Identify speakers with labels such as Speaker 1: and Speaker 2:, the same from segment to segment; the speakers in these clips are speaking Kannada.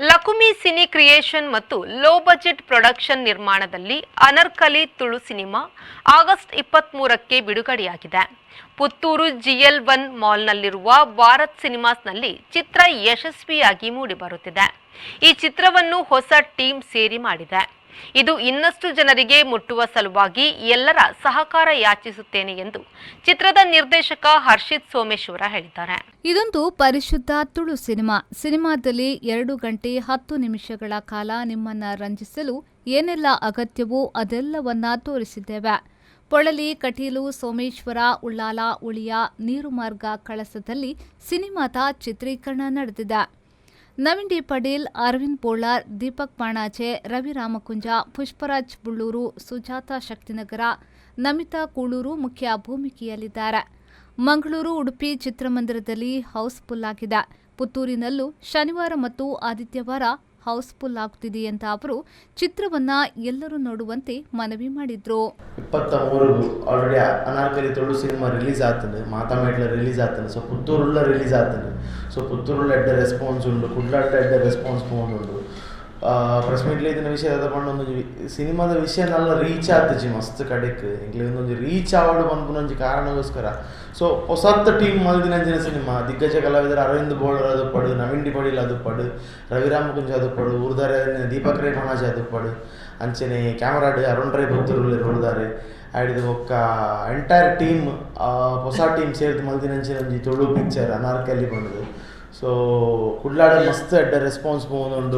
Speaker 1: ಲಕುಮಿ ಸಿನಿ ಕ್ರಿಯೇಷನ್ ಮತ್ತು ಲೋ ಬಜೆಟ್ ಪ್ರೊಡಕ್ಷನ್ ನಿರ್ಮಾಣದಲ್ಲಿ ಅನರ್ಕಲಿ ತುಳು ಸಿನಿಮಾ ಆಗಸ್ಟ್ 23ಕ್ಕೆ ಬಿಡುಗಡೆಯಾಗಿದೆ. ಪುತ್ತೂರು GL1 ಮಾಲ್ನಲ್ಲಿರುವ ಭಾರತ್ ಸಿನಿಮಾಸ್ನಲ್ಲಿ ಚಿತ್ರ ಯಶಸ್ವಿಯಾಗಿ ಮೂಡಿಬರುತ್ತಿದೆ. ಈ ಚಿತ್ರವನ್ನು ಹೊಸ ಟೀಮ್ ಸೇರಿ ಮಾಡಿದೆ. ಇದು ಇನ್ನಷ್ಟು ಜನರಿಗೆ ಮುಟ್ಟುವ ಸಲುವಾಗಿ ಎಲ್ಲರ ಸಹಕಾರ ಯಾಚಿಸುತ್ತೇನೆ ಎಂದು ಚಿತ್ರದ ನಿರ್ದೇಶಕ ಹರ್ಷಿತ್ ಸೋಮೇಶ್ವರ ಹೇಳಿದ್ದಾರೆ.
Speaker 2: ಇದೊಂದು ಪರಿಶುದ್ಧ ತುಳು ಸಿನಿಮಾದಲ್ಲಿ 2 ಗಂಟೆ 10 ನಿಮಿಷಗಳ ಕಾಲ ನಿಮ್ಮನ್ನ ರಂಜಿಸಲು ಏನೆಲ್ಲ ಅಗತ್ಯವೋ ಅದೆಲ್ಲವನ್ನ ತೋರಿಸಿದ್ದೇವೆ. ಪೊಳಲಿ, ಕಟೀಲು, ಸೋಮೇಶ್ವರ, ಉಳ್ಳಾಲ, ಉಳಿಯ, ನೀರುಮಾರ್ಗ, ಕಳಸದಲ್ಲಿ ಸಿನಿಮಾದ ಚಿತ್ರೀಕರಣ ನಡೆದಿದೆ. ನವೀನ್ ಡಿ ಪಡೇಲ್, ಅರವಿಂದ್ ಬೋಳಾರ್, ದೀಪಕ್ ಪಾಣಾಜೆ, ರವಿ ರಾಮಕುಂಜ, ಪುಷ್ಪರಾಜ್ ಬುಳ್ಳೂರು, ಸುಜಾತಾ ಶಕ್ತಿನಗರ, ನಮಿತಾ ಕೂಳೂರು ಮುಖ್ಯ ಭೂಮಿಕೆಯಲ್ಲಿದ್ದಾರೆ. ಮಂಗಳೂರು, ಉಡುಪಿ ಚಿತ್ರಮಂದಿರದಲ್ಲಿ ಹೌಸ್ಫುಲ್ ಆಗಿದೆ. ಪುತ್ತೂರಿನಲ್ಲೂ ಶನಿವಾರ ಮತ್ತು ಆದಿತ್ಯವಾರ ಹೌಸ್ಫುಲ್ ಆಗುತ್ತಿದೆ ಅಂತ ಅವರು ಚಿತ್ರವನ್ನ ಎಲ್ಲರೂ ನೋಡುವಂತೆ ಮನವಿ ಮಾಡಿದ್ರು.
Speaker 3: 23 already Anarkali Tulu cinema release ಆತನು, ಮಾತಾಮೇಟ್ಲ ರಿಲೀಸ್ ಆತನು, ಸೊ ಪುತ್ತೂರುಲ್ಲ ರಿಲೀಸ್ ಆತನು. ಸೊ ಪುತ್ತೂರುಲ್ಲ ಎಡ್ಡೆ ರೆಸ್ಪಾನ್ಸ್ ಉಂಡು, ಕುಡ್ಲಾಡ್ಡ ಎಡ್ಡೆ ರೆಸ್ಪಾನ್ಸ್ ಉಂಡು. ಪ್ರೆಸ್ ಮೀಟ್ಲಿ ಇದನ್ನ ವಿಷಯ ತಗೊಂಡು ಸಿನಿಮಾದ ವಿಷಯ ನಲ್ಲ ರೀಚ್ ಆತಜಿ ಮಸ್ತ್ ಕಡೆಕ್ ಇಂಗ್ಲೊಂದು ರೀಚ್ ಆವಡು ಬಂದ್ಪುನೊಂಜಿ ಕಾರಣಗೋಸ್ಕರ. ಸೊ ಹೊಸತ್ತ ಟೀಮ್ ಮಲ್ದಿನಂಚಿನ ಸಿನಿಮಾ ದಿಗ್ಗಜ ಕಲಾವಿದರು ಅರವಿಂದ್ ಬೋಳರ್ ಅದು ಪಡು, ನವೀನ್ ಡಿ ಪಡೀಲ್ ಅದು ಪಡು, ರವಿರಾಮ ಕುಂಜ ಅದು ಪಡು, ಉರ್ದಾರೆ ದೀಪಕ್ ರೈ ಮಣಾಜ್ ಅದು ಪಡು, ಅಂಚನೆ ಕ್ಯಾಮರಾಡ್ ಅರುಣ್ ರೈ ಪುತ್ತೂರಲ್ಲಿ ಉಳ್ದಾರೆ. ಆಡಿದ ಒಕ್ಕ ಎಂಟೈರ್ ಟೀಮ್ ಹೊಸ ಟೀಮ್ ಸೇರಿದು ಮಲ್ದಿನಂಚಿನ ಒಂಜಿ ತುಳು ಪಿಕ್ಚರ್ ಅನಾರ್ಕಲಿ ಬಂದದು. ಸೊ ಕುಡ್ಲಾಡ ಮಸ್ತ್ ಎಡ್ಡೆ ರೆಸ್ಪಾನ್ಸ್ പോകുന്നുണ്ട്.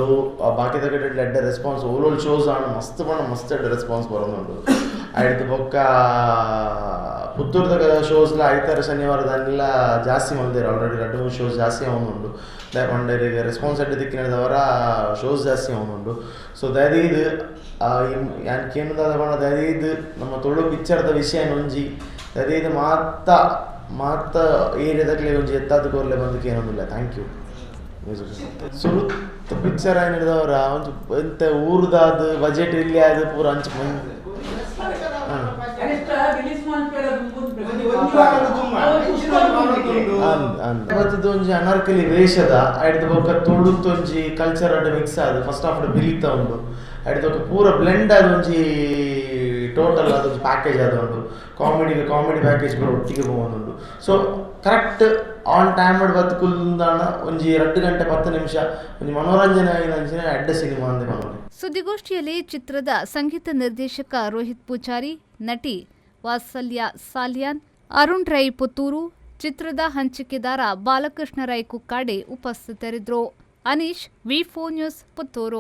Speaker 3: ಬಾಕಿದ ಕಡೆ ಎಡ್ಡೆ ರೆಸ್ಪಾನ್ಸ್ ಓವರ್ ಶೋಸ್ ആണ് ಮಸ್ತ್ ಬಣ್ಣ ಮಸ್ತ್ ಎಡ್ಡೆ ರೆಸ್ಪಾನ್ಸ್ ಬರೋದುಂಡು. ಆಯ್ತು ಬೊಕ್ಕ ಪುತ್ತೂರ್ದ ಶೋಸ್ಲ ಆಯ್ತಾರ ಶನಿವಾರದನ್ನೆಲ್ಲ ಜಾಸ್ತಿ ಮಲ್ದೇರು ಆಲ್ರೆಡಿ 2-3 ಶೋಸ್ ಜಾಸ್ತಿ ಆവുന്നുണ്ട്. ಪಂಡರಿಗೆ ರೆಸ್ಪಾನ್ಸ್ ಎಡ್ಡೆ ದಿಕ್ಕಿನದವರ ಶೋಸ್ ಜಾಸ್ತಿ ಆവുന്നുണ്ട്. ಸೊ ದಯದೀದು ಏನದ ಬಣ್ಣ ದಯದೀದು ನಮ್ಮ ತುಳು ಪಿಕ್ಚರ್ದ ವಿಷಯ ಒಂಜಿ ದಯದೀದು ಮಾತ ಏರಿಯಾದಾಗಲೇ ಒಂಜಿ ಎತ್ತಾದ ಕೋರ್ಲೆ ಬಂದಕ್ಕೆ ಏನೊಂದಿಲ್ಲ. Thank you. ಸುರುತ್ತ ಪಿಕ್ಚರ್ ಏನು ಹಿಡಿದವರ ಒಂದು ಎಂತ ಊರ್ದಾದ ಬಜೆಟ್ ಇಲ್ಲಿ ಆದ ಪೂರ ಹಂಚ ಒಂಜಿ ಅನಾರ್ಕಲಿ ವೇಷದ ಆಯ್ತು ಬೊಕ್ಕ ತುಳುತ್ತೊಂಜಿ ಕಲ್ಚರ್ ಅಡ್ಡ ಮಿಕ್ಸ್ ಆದ ಫಸ್ಟ್ ಆಫ್ ಬಿಲಿತ ಉಂಡು. ಆಯ್ತು ಬೊಕ್ಕ ಪೂರ ಬ್ಲೆಂಡ್ ಆದ ಒಂಜಿ ಟೋಟಲ್ ಅದೊಂದು ಪ್ಯಾಕೇಜ್ ಆದುಂಡು. ಕಾಮಿಡಿ ಪ್ಯಾಕೇಜ್ ಕೂಡ ಒಟ್ಟಿಗೆ പോകുന്നുണ്ട്. ಸೊ ಕರೆಕ್ಟ್ ಆನ್ ಟೈಮ್ ಬದುಕುಲ್ದಾಣ ಒಂಜಿ 2 ಗಂಟೆ 10 ನಿಮಿಷ ಒಂಜಿ ಮನೋರಂಜನೆ ಆಗಿನ ಎಡ್ಡ ಸಿನಿಮಾ ಅಂತ ಬಂದ.
Speaker 2: ಸುದ್ದಿಗೋಷ್ಠಿಯಲ್ಲಿ ಚಿತ್ರದ ಸಂಗೀತ ನಿರ್ದೇಶಕ ರೋಹಿತ್ ಪೂಜಾರಿ, ನಟಿ ವಾತ್ಸಲ್ಯ ಸಾಲ್ಯಾನ್, ಅರುಣ್ ರೈ ಪುತ್ತೂರು, ಚಿತ್ರದ ಹಂಚಿಕೆದಾರ ಬಾಲಕೃಷ್ಣ ರೈ ಕುಕ್ಕಾಡೆ ಉಪಸ್ಥಿತರಿದ್ದರು. Aneesh, V4 news, Puttur.